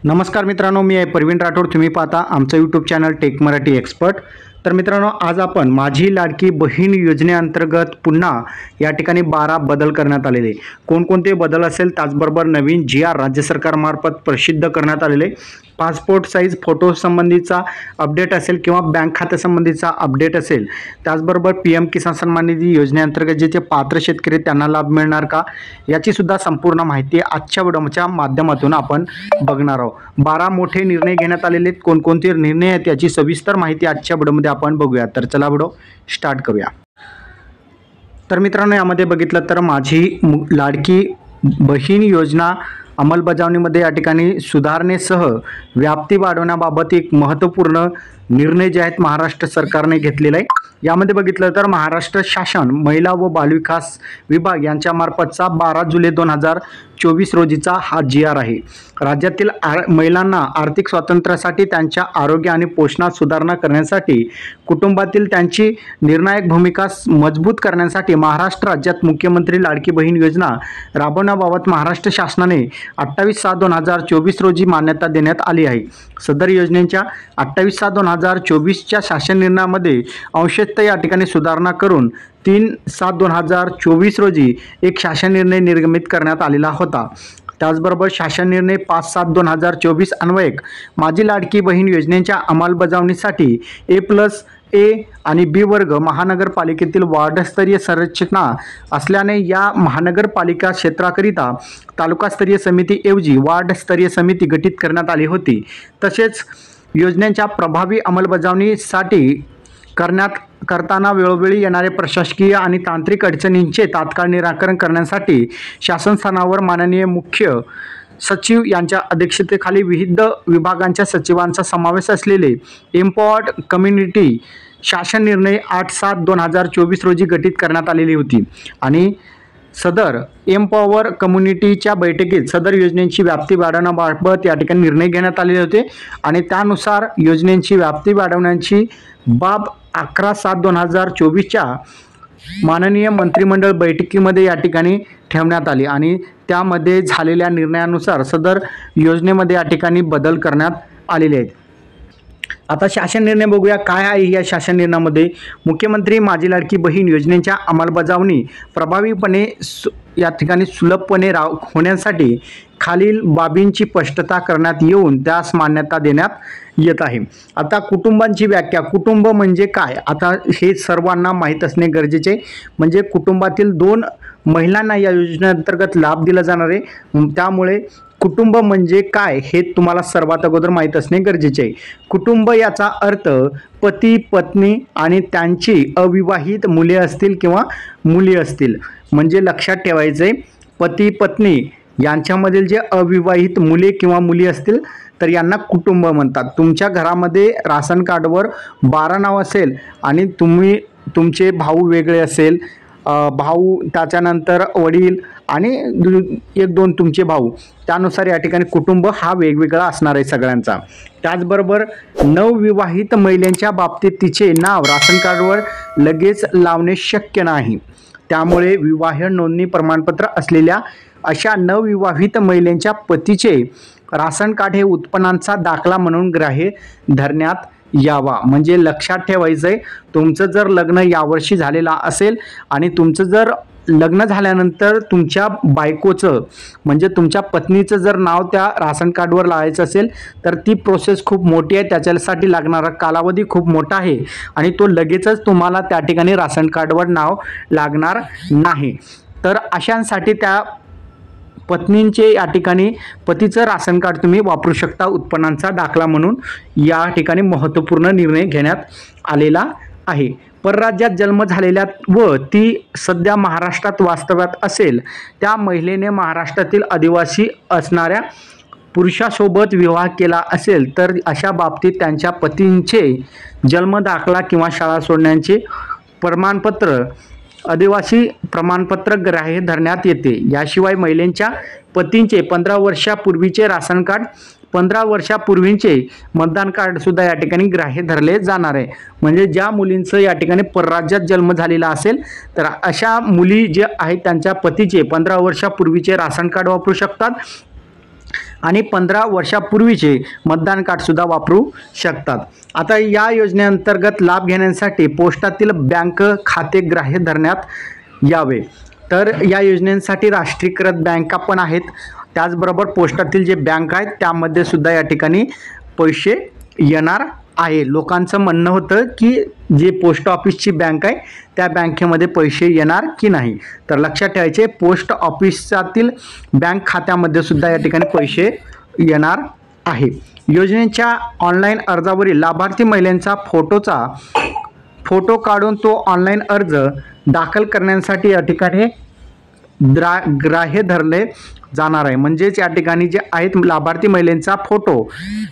नमस्कार मित्रांनो, मी आहे प्रवीण राठोड. तुम्ही पाहता आमचं YouTube channel Tech Marathi Expert. तर मित्रांनो, आज आपण माझी लाडकी बहीण योजनेअंतर्गत पुन्हा या ठिकाणी 12 बदल करण्यात आलेले. कोणकोणते बदल असेल, त्याचबरोबर नवीन GR राज्य सरकारमार्फत प्रसिद्ध करण्यात आलेले, पासपोर्ट साईज फोटो संबंधीचा अपडेट असेल किंवा बँक खात्यासंबंधीचा अपडेट असेल, त्याचबरोबर PM किसान सन्मान निधी योजनेअंतर्गत जे पात्र शेतकरी त्यांना लाभ मिळणार का, याची सुद्धा संपूर्ण माहिती आजच्या व्हिडिओच्या माध्यमातून आपण बघणार आहोत. 12 मोठे निर्णय घेण्यात आलेले आहेत. कोणकोणते निर्णय आहेत याची सविस्तर माहिती आजच्या व्हिडिओमध्ये आपण बघूया. तर चला व्हिडिओ स्टार्ट करूया. तर मित्रांनो, यामध्ये बघितलं तर माझी लाडकी बहीण योजना अंमलबजावणीमध्ये या ठिकाणी सुधारणेसह व्याप्ती वाढवण्याबाबत एक महत्त्वपूर्ण निर्णय जे आहेत महाराष्ट्र सरकारने घेतलेला आहे. यामध्ये बघितलं तर महाराष्ट्र शासन महिला व बालविकास विभाग यांच्यामार्फतचा 12 जुलै 2024 रोजीचा हा GR आहे. राज्यातील महिलांना आर्थिक स्वातंत्र्यासाठी, त्यांच्या आरोग्य आणि पोषणात सुधारणा करण्यासाठी, कुटुंबातील त्यांची निर्णायक भूमिका मजबूत करण्यासाठी महाराष्ट्र राज्यात मुख्यमंत्री लाडकी बहीण योजना राबवण्याबाबत महाराष्ट्र शासनाने 28/7/2024 रोजी मान्यता देण्यात आली आहे. सदर योजनेच्या 28/7/2024च्या शासन निर्णयामध्ये अंशतः या ठिकाणी सुधारणा करून 3/7/2024 रोजी एक शासन निर्णय निर्गमित करण्यात आलेला होता. त्याचबरोबर शासन निर्णय 5/7/2024 अन्वयक माझी लाडकी बहीण योजनेच्या अंमलबजावणीसाठी A+A आणि B वर्ग महानगरपालिकेतील वार्डस्तरीय संरचना असल्याने या महानगरपालिका क्षेत्राकरिता तालुकास्तरीय समितीऐवजी वार्डस्तरीय समिती गठीत करण्यात आली होती. तसेच योजनेच्या प्रभावी अंमलबजावणीसाठी करताना वेळोवेळी येणारे प्रशासकीय आणि तांत्रिक अडचणींचे तात्काळ निराकरण करण्यासाठी शासन स्तरावर माननीय मुख्य सचिव यांच्या अध्यक्षतेखाली विविध विभागांच्या सचिवांचा समावेश असलेले एम्पॉवर्ड कम्युनिटी शासन निर्णय 8/7/2024 रोजी गठीत करण्यात आलेली होती आणि सदर एम्पॉवर कम्युनिटीच्या बैठकीत सदर योजनेची व्याप्ती वाढवण्याबाबत या ठिकाणी निर्णय घेण्यात आलेले होते आणि त्यानुसार योजनेची व्याप्ती वाढवण्याची बाब 11/7/2024च्या माननीय मंत्रिमंडळ बैठकीमध्ये या ठिकाणी ठेवण्यात आली आणि त्यामध्ये झालेल्या निर्णयानुसार सदर योजनेमध्ये या ठिकाणी बदल करण्यात आलेले आहेत. आता शासन निर्णय बघूया काय आहे. या शासन निर्णयामध्ये मुख्यमंत्री माझी लाडकी बहीण योजनेच्या अंमलबजावणी प्रभावीपणे या ठिकाणी सुलभपणे होण्यासाठी खालील बाबींची स्पष्टता करण्यात येऊन त्यास मान्यता देण्यात येत आहे. आता कुटुंबांची व्याख्या, कुटुंब म्हणजे काय, आता हे सर्वांना माहीत असणे गरजेचे आहे. म्हणजे कुटुंबातील 2 महिलांना या योजनेअंतर्गत लाभ दिला जाणार आहे. त्यामुळे कुटुंब म्हणजे काय हे तुम्हाला सर्वात अगोदर माहीत असणे गरजेचे आहे. कुटुंब याचा अर्थ पती, पत्नी आणि त्यांची अविवाहित मुले असतील किंवा मुली असतील. म्हणजे लक्षात ठेवायचं आहे, पती पत्नी यांच्यामधील जे अविवाहित मुले किंवा मुली असतील तर यांना कुटुंब म्हणतात. तुमच्या घरामध्ये राशन कार्डवर 12 नाव असेल आणि तुमचे भाऊ वेगळे असेल, भाऊ त्याच्यानंतर वडील आणि 1-2 तुमचे भाऊ, त्यानुसार या ठिकाणी कुटुंब हा वेगवेगळा असणार आहे सगळ्यांचा. त्याचबरोबर नवविवाहित महिलांच्या बाबतीत तिचे नाव राशन कार्डवर लगेच लावणे शक्य नाही. त्यामुळे विवाह नोंदणी प्रमाणपत्र असलेल्या अशा नवविवाहित महिलांच्या पतीचे राशन कार्ड हे उत्पन्नाचा दाखला म्हणून ग्राह्य धरण्यात यावा. म्हणजे लक्षात ठेवायचं आहे, तुमचं जर लग्न यावर्षी झालेलं असेल आणि तुमचं जर लग्न झाल्यानंतर तुमच्या बायकोचं म्हणजे तुमच्या पत्नीचं जर नाव त्या राशन कार्डवर लावायचं असेल तर ती प्रोसेस खूप मोठी आहे. त्याच्यासाठी लागणारा कालावधी खूप मोठा आहे आणि तो लगेचच तुम्हाला त्या ठिकाणी राशन कार्डवर नाव लागणार नाही. तर अशांसाठी त्या पत्नींचे या ठिकाणी पतीचं राशन कार्ड तुम्ही वापरू शकता उत्पन्नाचा दाखला म्हणून. या ठिकाणी महत्त्वपूर्ण निर्णय घेण्यात आलेला आहे. परराज्यात जन्म झालेल्या व ती सध्या महाराष्ट्रात वास्तव्यात असेल त्या महिलेने महाराष्ट्रातील आदिवासी असणाऱ्या पुरुषासोबत विवाह केला असेल तर अशा बाबतीत त्यांच्या पतींचे जन्मदाखला किंवा शाळा सोडण्याचे प्रमाणपत्र आदिवासी प्रमाणपत्र ग्राह्य धरण्यात येते. याशिवाय महिलेच्या पतींचे 15 वर्षापूर्वीचे राशन कार्ड, 15 वर्षापूर्वीचे मतदान कार्ड सुद्धा या ठिकाणी ग्राह्य धरले जाणार आहे. म्हणजे ज्या मुलींचं या ठिकाणी परराज्यात जन्म झालेला असेल तर अशा मुली जे आहेत त्यांच्या पतीचे 15 वर्षापूर्वीचे राशन कार्ड वापरू शकतात आणि 15 वर्षापूर्वीचे मतदान कार्डसुद्धा वापरू शकतात. आता या योजनेअंतर्गत लाभ घेण्यासाठी पोस्टातील बँक खाते ग्राह्य धरण्यात यावे. तर या योजनेसाठी राष्ट्रीयकृत बँका पण आहेत, त्याचबरोबर पोस्टातील जे बँक आहेत त्यामध्ये सुद्धा या ठिकाणी पैसे येणार आहे. लोकांचं म्हणणं होतं की जे पोस्ट ऑफिसची बँक आहे त्या बँकेमध्ये पैसे येणार की नाही. तर लक्षात ठेवायचे, पोस्ट ऑफिसातील बँक खात्यामध्ये सुद्धा या ठिकाणी पैसे येणार आहे. योजनेच्या ऑनलाईन अर्जावरील लाभार्थी महिलांचा फोटो काढून तो ऑनलाईन अर्ज दाखल करण्यासाठी या ठिकाणी ग्राह्य धरले जाणार आहे. म्हणजेच या ठिकाणी जे आहेत लाभार्थी महिलांचा फोटो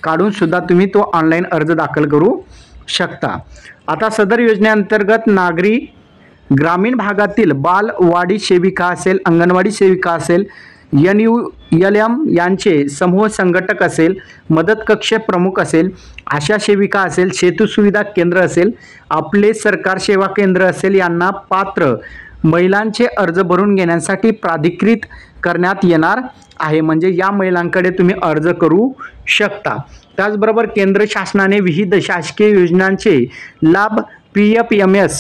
काढून सुद्धा तुम्ही तो ऑनलाईन अर्ज दाखल करू शकता. आता सदर योजनेअंतर्गत नागरी ग्रामीण भागातील बालवाडी सेविका असेल, अंगणवाडी सेविका असेल, NULM यांचे समूह संघटक असेल, मदत कक्ष प्रमुख असेल, आशा सेविका असेल, सेतू सुविधा केंद्र असेल, आपले सरकार सेवा केंद्र असेल, यांना पात्र महिलांचे अर्ज भरून घेण्यासाठी प्राधिकृत करण्यात येणार आहे. म्हणजे या महिलांकडे तुम्ही अर्ज करू शकता. त्याचबरोबर केंद्र शासनाने विविध शासकीय योजनांचे लाभ PFMS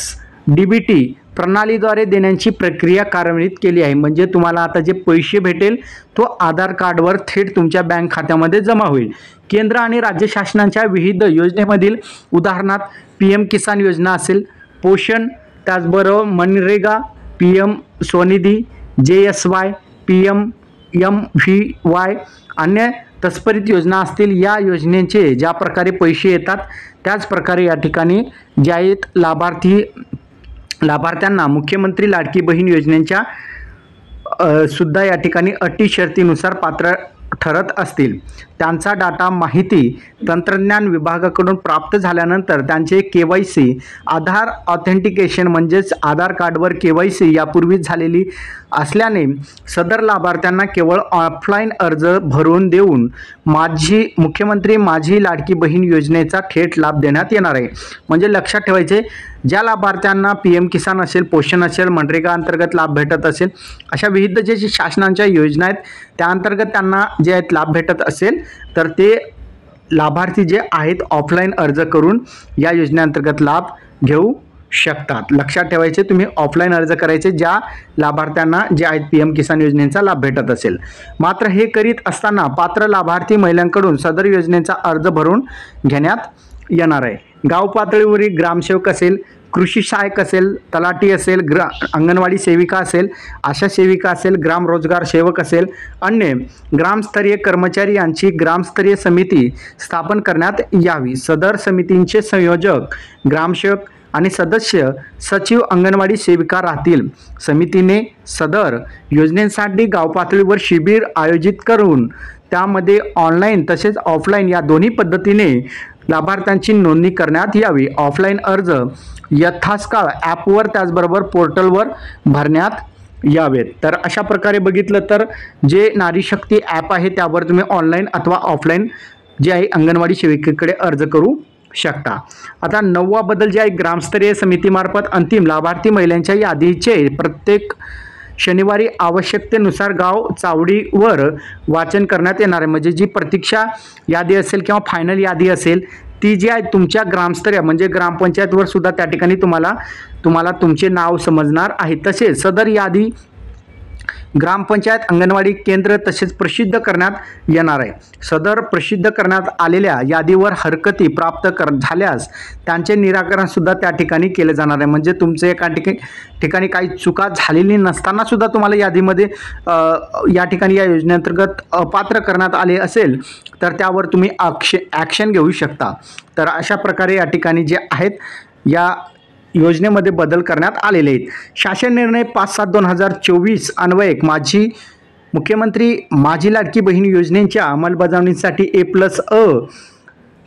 DBT प्रणालीद्वारे देण्याची प्रक्रिया कार्यान्वित केली आहे. म्हणजे तुम्हाला आता जे पैसे भेटेल तो आधार कार्डवर थेट तुमच्या बँक खात्यामध्ये जमा होईल. केंद्र आणि राज्य शासनाच्या विविध योजनेमधील उदाहरणार्थ PM किसान योजना असेल, पोषण, त्याचबरोबर MNREGA, PM Svanidhi, JSY, PMMVY, अन्य तत्परित योजना असतील, या योजनेचे ज्या प्रकारे पैसे येतात त्याच प्रकारे या ठिकाणी जे आहेत लाभार्थ्यांना मुख्यमंत्री लाडकी बहीण योजनेच्या सुद्धा या ठिकाणी अटी शर्तीनुसार पात्र ठरत असतील. त्यांचा डाटा माहिती तंत्रज्ञान विभागाकडून प्राप्त झाल्यानंतर त्यांचे KYC आधार ऑथेंटिकेशन म्हणजेच आधार कार्डवर KYC यापूर्वीच झालेली असल्याने सदर लाभार्थ्यांना केवळ ऑफलाईन अर्ज भरून देऊन मुख्यमंत्री माझी लाडकी बहीण योजनेचा थेट लाभ देण्यात येणार आहे. म्हणजे लक्षात ठेवायचे, ज्या लाभार्थ्यांना PM किसान असेल, पोषण असेल, मनरेगा अंतर्गत लाभ भेटत असेल, अशा विविध जे शासनाच्या योजना आहेत त्या अंतर्गत त्यांना जे आहेत लाभ भेटत असेल तर ते लाभार्थी जे आहेत ऑफलाईन अर्ज करून या योजनेअंतर्गत लाभ घेऊ शकतात. लक्षात ठेवायचे, तुम्ही ऑफलाईन अर्ज करायचे ज्या लाभार्थ्यांना जे आहेत PM किसान योजनेचा लाभ भेटत असेल. मात्र हे करीत असताना पात्र लाभार्थी महिलांकडून सदर योजनेचा अर्ज भरून घेण्यात येणार आहे. गाव पातळीवरील ग्रामसेवक असेल, कृषी सहाय्यक असेल, तलाठी असेल, अंगणवाडी सेविका असेल, आशा सेविका असेल, ग्राम रोजगार सेवक असेल, अन्य ग्रामस्तरीय कर्मचारी यांची ग्रामस्तरीय समिती स्थापन करण्यात यावी. सदर समितींचे संयोजक ग्रामसेवक आणि सदस्य सचिव अंगणवाडी सेविका राहतील. समितीने सदर योजनेसाठी गाव पातळीवर शिबिर आयोजित करून त्यामध्ये ऑनलाईन तसेच ऑफलाईन या दोन्ही पद्धतीने लाभार्थ्यांची नोंदणी करण्यात यावी. ऑफलाईन अर्ज यथास्काळ ॲपवर त्याचबरोबर पोर्टलवर भरण्यात यावेत. तर अशा प्रकारे बघितलं तर जे नारी शक्ती ॲप आहे त्यावर तुम्ही ऑनलाईन अथवा ऑफलाईन जे आहे अंगणवाडी सेविकेकडे अर्ज करू शकता. आता 9वा बदल जे आहे, ग्रामस्तरीय समितीमार्फत अंतिम लाभार्थी महिलांच्या यादीचे प्रत्येक शनिवारी आवश्यकतेनुसार गाव चावडीवर वाचन करण्यात येणार आहे. म्हणजे जी प्रतीक्षा यादी असेल किंवा फायनल यादी असेल ती जी आहे तुमच्या ग्रामस्तरीय म्हणजे ग्रामपंचायतवर सुद्धा त्या ठिकाणी तुम्हाला तुमचे नाव समजणार आहे. तसेच सदर यादी ग्रामपंचायत, अंगणवाडी केंद्र तसेच प्रसिद्ध करण्यात येणार आहे. सदर प्रसिद्ध करण्यात आलेल्या यादीवर हरकती प्राप्त झाल्यास त्यांचे निराकरण सुद्धा त्या ठिकाणी केले जाणार आहे. म्हणजे तुमचे एका ठिकाणी काही चुका झालेली नसताना सुद्धा तुम्हाला यादीमध्ये या ठिकाणी या योजनेअंतर्गत अपात्र करण्यात आले असेल तर त्यावर तुम्ही ॲक्शन घेऊ शकता. तर अशा प्रकारे या ठिकाणी जे आहेत या योजनेमध्ये बदल करण्यात आलेले आहेत. शासन निर्णय 5/7/2024 अन्वयक मुख्यमंत्री माझी लाडकी बहीण योजनेच्या अंमलबजावणीसाठी A+अ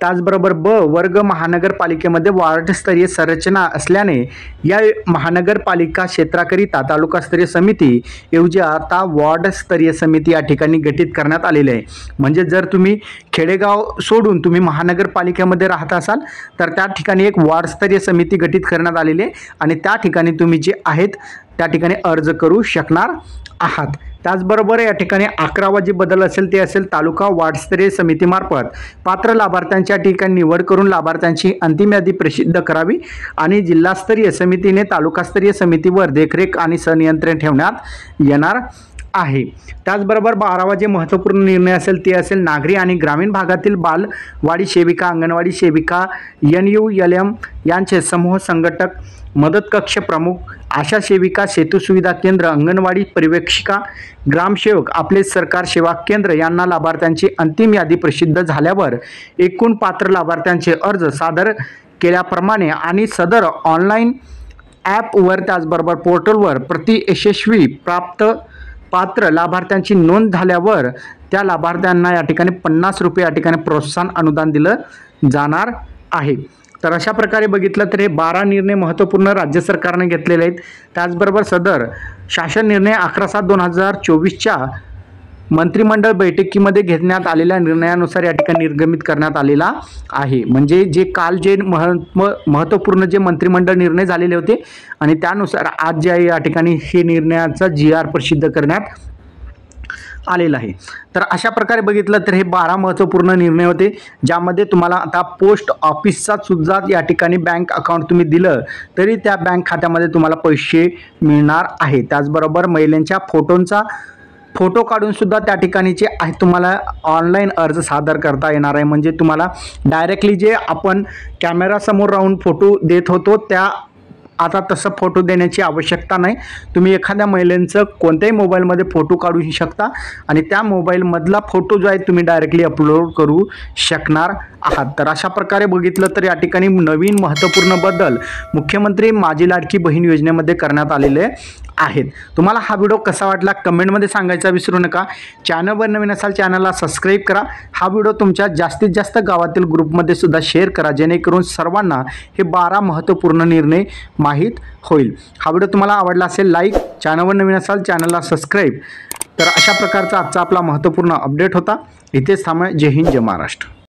त्याचबरोबर ब वर्ग महानगरपालिकेमध्ये वार्डस्तरीय संरचना असल्याने या महानगरपालिका क्षेत्राकरिता तालुकास्तरीय समिती ऐवजी आता वार्डस्तरीय समिती या ठिकाणी गठीत करण्यात आलेली आहे. म्हणजे जर तुम्ही खेडेगाव सोडून तुम्ही महानगरपालिकेमध्ये राहत असाल तर त्या ठिकाणी एक वार्डस्तरीय समिती गठीत करण्यात आलेली आहे आणि त्या ठिकाणी तुम्ही जे आहेत त्या ठिकाणी अर्ज करू शकणार आहात. त्याचबरोबर या ठिकाणी 11वा जे बदल असेल ते असेल तालुका वार्डस्तरीय समितीमार्फत पात्र लाभार्थ्यांच्या ठिकाणी निवड करून लाभार्थ्यांची अंतिम यादी प्रसिद्ध करावी आणि जिल्हास्तरीय समितीने तालुकास्तरीय समितीवर देखरेख आणि संनियंत्रण ठेवण्यात येणार आहे। त्याचबरोबर 12वा जे महत्त्वपूर्ण निर्णय असेल ते असेल नागरी आणि ग्रामीण भागातील बालवाडी सेविका, अंगणवाडी सेविका, NULM यांचे समूह संघटक, मदत कक्ष प्रमुख, आशा सेविका, सेतू सुविधा केंद्र, अंगणवाडी पर्यवेक्षिका, ग्रामसेवक, आपले सरकार सेवा केंद्र यांना लाभार्थ्यांची अंतिम यादी प्रसिद्ध झाल्यावर एकूण पात्र लाभार्थ्यांचे अर्ज सादर केल्याप्रमाणे आणि सदर ऑनलाईन ॲपवर त्याचबरोबर पोर्टलवर प्रति यशस्वी पात्र लाभार्थ्यांची नोंद झाल्यावर त्या लाभार्थ्यांना या ठिकाणी 50 रुपये या ठिकाणी प्रोत्साहन अनुदान दिलं जाणार आहे। तर अशा प्रकारे बघितलं तर हे 12 निर्णय महत्त्वपूर्ण राज्य सरकारने घेतलेले आहेत। त्याचबरोबर सदर शासन निर्णय 11/7/2024च्या मंत्रिमंडळ बैठकीमध्ये घेण्यात आलेल्या निर्णयानुसार या ठिकाणी निर्गमित करण्यात आलेला आहे। म्हणजे जे काल जे महत्त्वपूर्ण जे मंत्रिमंडळ निर्णय झालेले होते आणि त्यानुसार आज जे या ठिकाणी हे निर्णयाचा GR प्रसिद्ध करण्यात आलेला आहे। तर अशा प्रकारे बघितलं तर हे 12 महत्त्वपूर्ण निर्णय होते, ज्यामध्ये तुम्हाला आता पोस्ट ऑफिसचा सुद्धा या ठिकाणी बँक अकाउंट तुम्ही दिलं तरी त्या बँक खात्यामध्ये तुम्हाला पैसे मिळणार आहे। त्याचबरोबर महिलांच्या फोटो काढून सुद्धा त्या ठिकाणीचे आहे तुम्हाला ऑनलाईन अर्ज सादर करता येणार आहे। म्हणजे तुम्हाला डायरेक्टली जे आपण कॅमेरासमोर राहून फोटो देत होतो त्या आता तसं फोटो देण्याची आवश्यकता नाही। तुम्ही एखाद्या महिलेचं कोणत्याही मोबाईलमध्ये फोटो काढू शकता आणि त्या मोबाईलमधला फोटो जो आहे तुम्ही डायरेक्टली अपलोड करू शकणार आहात। तर अशा प्रकारे बघितलं तर या ठिकाणी नवीन महत्त्वपूर्ण बदल मुख्यमंत्री माझी लाडकी बहीण योजनेमध्ये करण्यात आलेले आहेत। तुम्हाला हा व्हिडिओ कसा वाटला कमेंटमध्ये सांगायचा विसरू नका। चॅनलवर नवीन असाल चॅनलला सबस्क्राईब करा। हा व्हिडिओ तुमच्या जास्तीत जास्त गावातील ग्रुपमध्ये सुद्धा शेअर करा, जेणेकरून सर्वांना हे 12 महत्त्वपूर्ण निर्णय माहीत होईल। हा व्हिडिओ तुम्हाला आवडला असेल लाईक, चॅनलवर नवीन असाल चॅनलला सबस्क्राईब। तर अशा प्रकारचा आजचा आपला महत्त्वपूर्ण अपडेट होता। इथेच थांबा। जय हिंद, जय महाराष्ट्र।